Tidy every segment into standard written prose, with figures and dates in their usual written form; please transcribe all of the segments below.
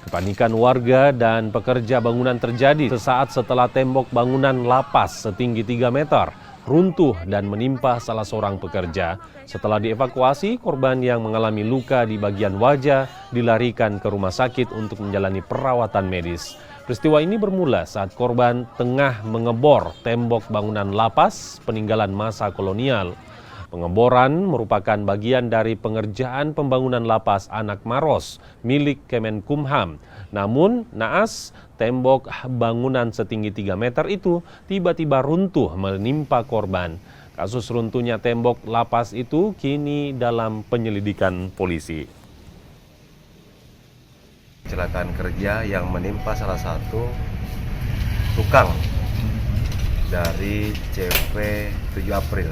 Kepanikan warga dan pekerja bangunan terjadi sesaat setelah tembok bangunan lapas setinggi 3 meter runtuh dan menimpa salah seorang pekerja. Setelah dievakuasi, korban yang mengalami luka di bagian wajah dilarikan ke rumah sakit untuk menjalani perawatan medis. Peristiwa ini bermula saat korban tengah mengebor tembok bangunan lapas peninggalan masa kolonial. Pengeboran merupakan bagian dari pengerjaan pembangunan lapas Anak Maros milik Kemenkumham. Namun, naas tembok bangunan setinggi 3 meter itu tiba-tiba runtuh menimpa korban. Kasus runtuhnya tembok lapas itu kini dalam penyelidikan polisi. Kecelakaan kerja yang menimpa salah satu tukang dari CP 7 April.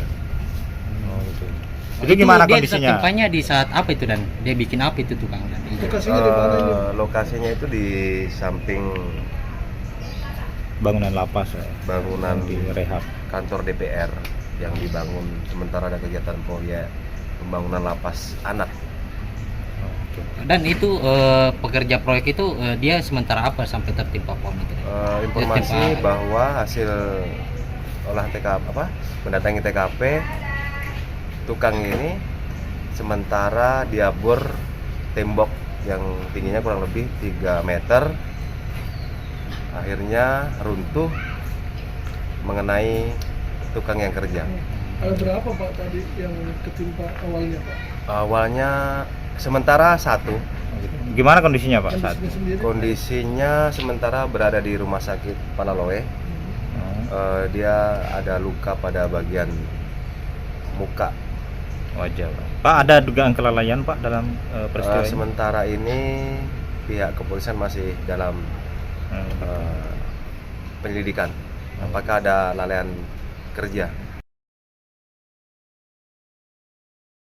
Itu gimana dia kondisinya? Tempatnya di saat apa itu dan dia bikin apa itu tukang dan Lokasinya itu di samping Bangunan lapas ya, bangunan di rehab. kantor DPR yang dibangun sementara ada kegiatan proyek pembangunan lapas anak. Dan itu pekerja proyek itu dia sementara apa sampai tertimpa pohon itu? Informasi bahwa hasil olah TKP mendatangi TKP tukang ini sementara dia bor tembok yang tingginya kurang lebih 3 meter akhirnya runtuh mengenai tukang yang kerja. Ada berapa Pak tadi yang ketimpa awalnya Pak? Awalnya sementara satu. Gimana kondisinya Pak saat Kondisinya sendiri? Kondisinya sementara berada di rumah sakit Panaloe. Dia ada luka pada bagian muka. wajah Pak? Pak, ada dugaan kelalaian Pak dalam peristiwa ini? Sementara ini pihak kepolisian masih dalam penyelidikan. Apakah ada lalaian kerja?